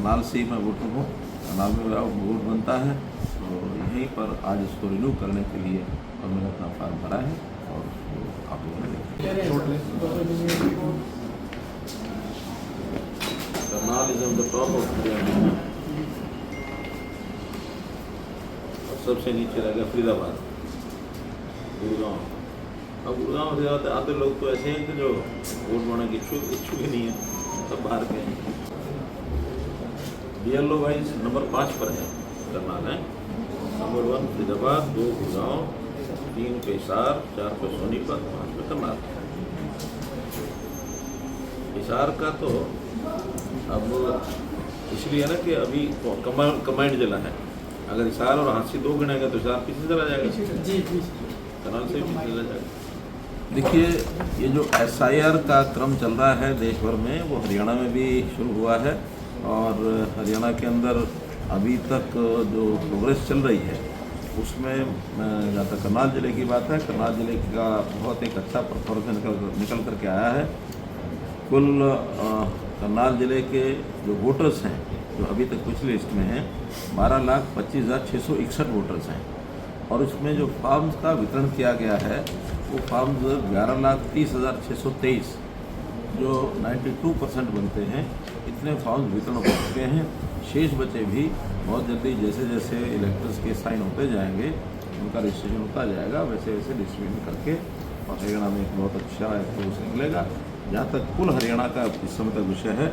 करनाल से ही मैं वोटर हूँ। करनाल में मेरा वोट बनता है, तो यहीं पर आज इसको रिन्यू करने के लिए और मैंने अपना फॉर्म भरा है और उसको आप लोगों ने Karnal is on the top of Haryana और सबसे नीचे रहेगा फरीदाबाद, गुड़गांव। अब गुड़गांव से आते लोग तो ऐसे हैं कि जो वोट बनाने के इच्छुक ही नहीं है, सब बाहर के हैं। BLO वाइज नंबर 5 पर है करनाल है, नंबर 1 फरीदाबाद, 2 गुड़गांव, 3 पे हिसार, 4 पे सोनीपत, 5 पे करनाल। हिसार का तो अब इसलिए है ना कि अभी कमांड जिला है, अगर हिसार और हाथसी 2 गिनेगा तो हिसार पीछे चला जाएगा, करनाल से पीछे चला जाएगा। देखिए, ये जो SIR का क्रम चल रहा है देश भर में, वो हरियाणा में भी शुरू हुआ है और हरियाणा के अंदर अभी तक जो प्रोग्रेस चल रही है उसमें जहाँ तक करनाल ज़िले की बात है, करनाल ज़िले का बहुत एक अच्छा परफॉर्मेंस निकल करके आया है। कुल करनाल ज़िले के जो वोटर्स हैं जो अभी तक पिछली लिस्ट में हैं 12,25,661 वोटर्स हैं और उसमें जो फॉर्म्स का वितरण किया गया है वो फॉर्म्स 11,30,623 जो 92% बनते हैं, इतने फॉर्म्स वितरण हो चुके हैं। शेष बचे भी बहुत जल्दी जैसे जैसे इलेक्टर्स के साइन होते जाएंगे उनका रजिस्ट्रेशन होता जाएगा, वैसे वैसे डिस्ट्रीब्यूशन करके और हरियाणा में एक बहुत अच्छा प्रोसेस निकलेगा। जहाँ तक कुल हरियाणा का इस समय तक विषय है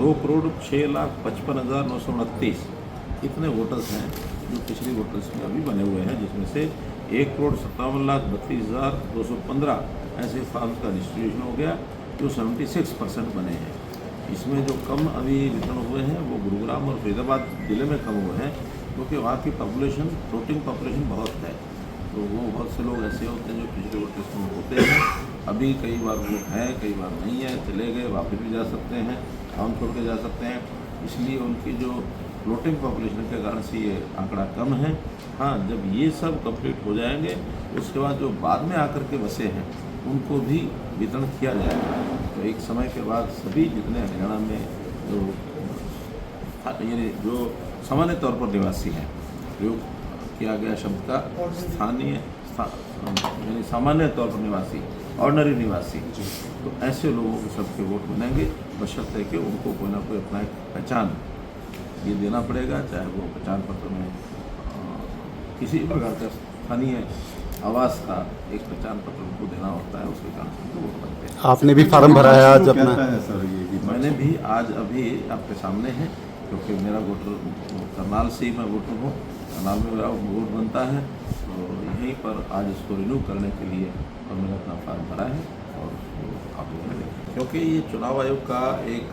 2,06,55,929 इतने वोटर्स हैं जो पिछली वोटर्स में अभी बने हुए हैं, जिसमें से 1,57,32,215 ऐसे फॉर्म्स का डिस्ट्रीब्यूशन हो गया जो 76% बने हैं। इसमें जो कम अभी वितरण हुए हैं वो गुरुग्राम और फरीदाबाद ज़िले में कम हुए हैं क्योंकि वहाँ की पॉपुलेशन वोटिंग पॉपुलेशन बहुत है, तो वो बहुत से लोग ऐसे होते हैं जो पिछले वोटर्स में होते हैं, अभी कई बार वो हैं कई बार नहीं है, चले गए वापस भी जा सकते हैं, काम छोड़ के जा सकते हैं, इसलिए उनकी जो फ्लोटिंग पॉपुलेशन के कारण से ये आंकड़ा कम है। हाँ, जब ये सब कंप्लीट हो जाएंगे उसके बाद जो बाद में आकर के बसे हैं उनको भी वितरण किया जाएगा। तो एक समय के बाद सभी जितने हरियाणा में जो सामान्य तौर पर निवासी हैं, प्रयोग किया गया शब्द का यानी सामान्य तौर पर निवासी, ऑर्डिनरी निवासी, तो ऐसे लोगों के सबके वोट बनेंगे बशर्ते कि उनको कोई ना कोई अपना एक पहचान ये देना पड़ेगा, चाहे वो पहचान पत्र में किसी प्रकार का स्थानीय आवास का एक पहचान पत्र उनको देना होता है, उसके कारण से वोट बनते हैं। आपने भी फार्म भरा है आज अपना? मैंने भी आज अभी आपके सामने है क्योंकि मेरा वोटर करनाल से ही मैं वोटर हूँ, करनाल में मेरा वोट बनता है, तो यहीं पर आज इसको रिन्यू करने के लिए और मैंने अपना फॉर्म भरा है और उसको आप लोगों ने देखा। क्योंकि ये चुनाव आयोग का एक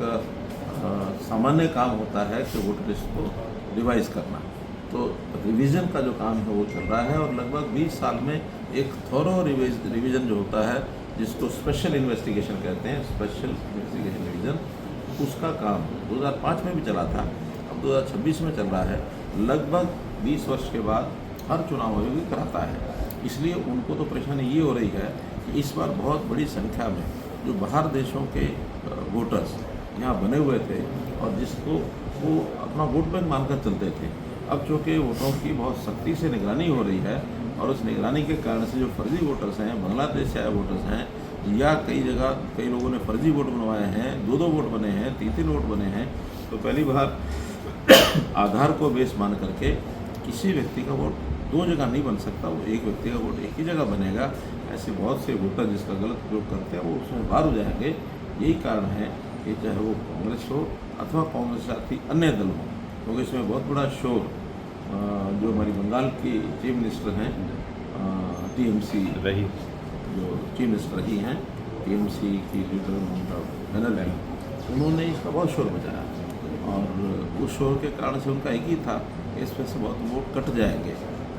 सामान्य काम होता है कि वोटर लिस्ट को रिवाइज करना, तो रिवीजन का जो काम है वो चल रहा है और लगभग 20 साल में एक थोरो रिवीजन जो होता है जिसको स्पेशल इन्वेस्टिगेशन कहते हैं, स्पेशल इन्वेस्टिगेशन रिवीजन, उसका काम 2005 में भी चला था, अब 2026 में चल रहा है। लगभग 20 वर्ष के बाद हर चुनाव आयोग कराता है, इसलिए उनको तो परेशानी ये हो रही है कि इस बार बहुत बड़ी संख्या में जो बाहर देशों के वोटर्स यहाँ बने हुए थे और जिसको वो अपना वोट बैंक मानकर चलते थे, अब चूँकि वोटों की बहुत सख्ती से निगरानी हो रही है और उस निगरानी के कारण से जो फर्जी वोटर्स हैं, बांग्लादेश से आए वोटर्स हैं, या कई जगह कई लोगों ने फर्जी वोट बनवाए हैं, 2-2 वोट बने हैं, 3-3 वोट बने हैं, तो पहली बार आधार को बेस मान करके किसी व्यक्ति का वोट 2 जगह नहीं बन सकता, वो एक व्यक्ति का वोट एक ही जगह बनेगा। ऐसे बहुत से वोटर जिसका गलत उपयोग करते हैं वो उसमें बाहर हो जाएंगे। यही कारण है कि चाहे वो कांग्रेस हो अथवा कांग्रेस साथी अन्य दल हो, क्योंकि इसमें बहुत बड़ा शोर जो हमारी बंगाल की चीफ मिनिस्टर हैं TMC रही, जो चीफ मिनिस्टर रही हैं TMC की लीडर ममता बनर्जी, उन्होंने इसका बहुत शोर मचाया और उस शोर के कारण से उनका एक ही था कि इसमें से बहुत वोट कट जाएंगे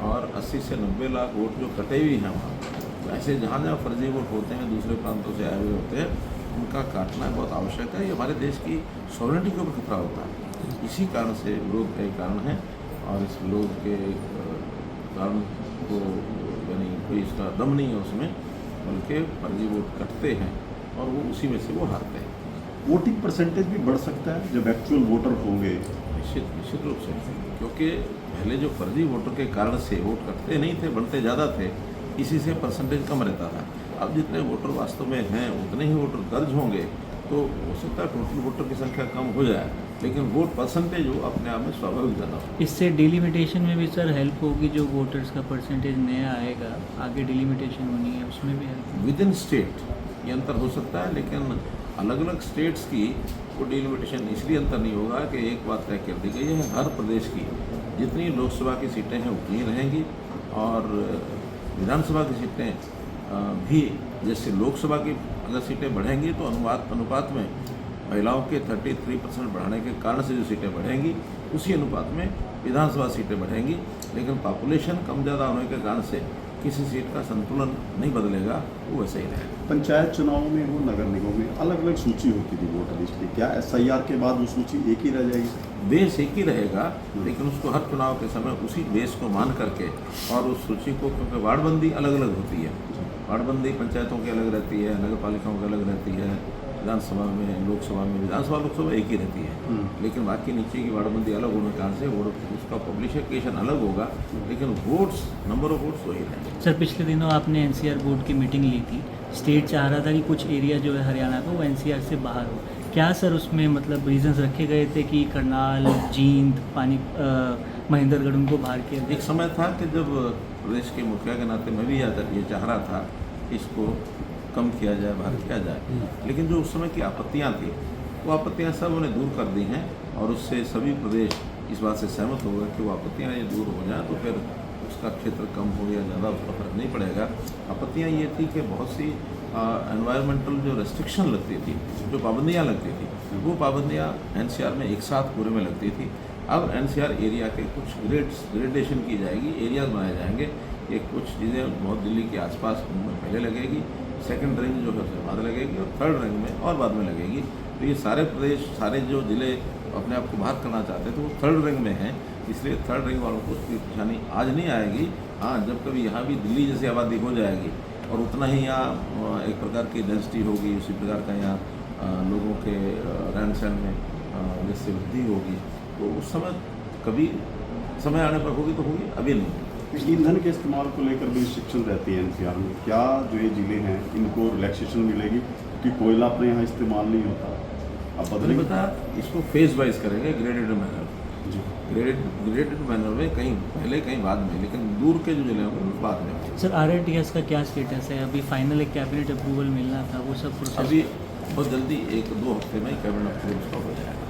और 80 से 90 लाख वोट जो कटे हुए हैं वहाँ, तो ऐसे जहाँ जहाँ फर्जी वोट होते हैं दूसरे प्रांतों से आए हुए होते हैं, उनका काटना बहुत आवश्यक है। ये हमारे देश की सॉवरेनिटी के ऊपर खतरा होता है, इसी कारण से विरोध का एक कारण है और इस विरोध के कारण को यानी कोई इसका दम नहीं है उसमें, बल्कि फर्जी वोट कटते हैं और वो उसी में से वो हारते हैं। वोटिंग परसेंटेज भी बढ़ सकता है जब एक्चुअल वोटर होंगे। निश्चित रूप से, क्योंकि पहले जो फर्जी वोटर के कारण से वोट कटते नहीं थे, बढ़ते ज़्यादा थे, इसी से परसेंटेज कम रहता था। अब जितने वोटर वास्तव में हैं उतने ही वोटर दर्ज होंगे, तो हो सकता है टोटल वोटर की संख्या कम हो जाए, लेकिन वोट परसेंटेज वो अपने आप में स्वाभाविक जाना हो। इससे डिलिमिटेशन में भी सर हेल्प होगी, जो वोटर्स का परसेंटेज नया आएगा, आगे डिलिमिटेशन होनी है, उसमें भी हेल्प। विद इन स्टेट ये अंतर हो सकता है, लेकिन अलग अलग स्टेट्स की वो डिलिमिटेशन इसलिए अंतर नहीं होगा कि एक बात तय कर दी गई है, हर प्रदेश की जितनी लोकसभा की सीटें हैं उतनी रहेंगी, और विधानसभा की सीटें भी जैसे लोकसभा की अगर सीटें बढ़ेंगी तो अनुपात में महिलाओं के 33% बढ़ाने के कारण से जो सीटें बढ़ेंगी, उसी अनुपात में विधानसभा सीटें बढ़ेंगी, लेकिन पॉपुलेशन कम ज़्यादा होने के कारण से किसी सीट का संतुलन नहीं बदलेगा, वो वैसे ही रहेगा। पंचायत चुनाव में वो नगर निगम में अलग अलग सूची होती थी वोटर लिस्ट की, क्या SIR के बाद वो सूची एक ही रह जाएगी? बेस एक ही रहेगा, लेकिन उसको हर चुनाव के समय उसी बेस को मान करके और उस सूची को, क्योंकि वार्डबंदी अलग अलग होती है, वार्डबंदी पंचायतों की अलग रहती है, नगर पालिकाओं की अलग रहती है, विधानसभा में विधानसभा लोकसभा एक ही रहती है, लेकिन बाकी नीचे की वार्डबंदी अलग होने के कारण से वोट उसका पब्लिकेशन अलग होगा, लेकिन वोट्स नंबर ऑफ वोट्स वही रहेंगे। सर पिछले दिनों आपने NCR बोर्ड की मीटिंग ली थी, स्टेट चाह रहा था कि कुछ एरिया जो है हरियाणा का वो NCR से बाहर हो, क्या सर उसमें मतलब रीजंस रखे गए थे कि करनाल, जींद, महेंद्रगढ़ उनको बाहर किया गया? एक समय था कि जब प्रदेश के मुखिया के नाते मैं भी ये चाह रहा था कि इसको कम किया जाए, बाहर किया जाए, लेकिन जो उस समय की आपत्तियां थी वो आपत्तियां सब उन्हें दूर कर दी हैं, और उससे सभी प्रदेश इस बात से सहमत हो गए कि वो आपत्तियां ये दूर हो जाएं तो फिर उसका क्षेत्र कम हो या ज़्यादा उसका फर्क नहीं पड़ेगा। आपत्तियां ये थी कि बहुत सी एनवायरमेंटल जो रेस्ट्रिक्शन लगती थी, जो पाबंदियाँ लगती थी, वो पाबंदियाँ NCR में एक साथ पूरे में लगती थी। अब NCR एरिया के कुछ ग्रेडेशन की जाएगी, एरियाज बनाए जाएंगे, ये कुछ चीज़ें बहुत दिल्ली के आसपास उनमें पहले लगेगी, सेकंड रिंग जो है उससे बाद लगेगी, और थर्ड रिंग में और बाद में लगेगी। तो ये सारे प्रदेश, सारे जो ज़िले अपने आप को बाहर करना चाहते थे वो थर्ड रिंग में हैं, इसलिए थर्ड रिंग वालों को उसकी परेशानी आज नहीं आएगी। हाँ, जब कभी यहाँ भी दिल्ली जैसी आबादी हो जाएगी और उतना ही यहाँ एक प्रकार की डेंसिटी होगी, उसी प्रकार का यहाँ लोगों के रहन सहन में जैसे वृद्धि होगी, तो उस समय कभी समय आने पर होगी तो होगी, अभी नहीं। ईंधन के इस्तेमाल को लेकर भी रिस्ट्रिक्शन रहती है NCR में, क्या जो ये ज़िले हैं इनको रिलैक्सेशन मिलेगी क्योंकि कोयला अपने यहाँ इस्तेमाल नहीं होता? अब मैंने बताया इसको फेज वाइज करेंगे, ग्रेडेड मैनर, ग्रेडेड मैनर में, कहीं पहले कहीं बाद में, लेकिन दूर के जो जिले होंगे वो बाद में। सर RRTS का क्या स्टेटस है? अभी फाइनल एक कैबिनेट अप्रूवल मिलना था, वो सब प्रोसेस अभी बहुत जल्दी 1-2 हफ्ते में कैबिनेट अप्रूवल उसका हो जाएगा।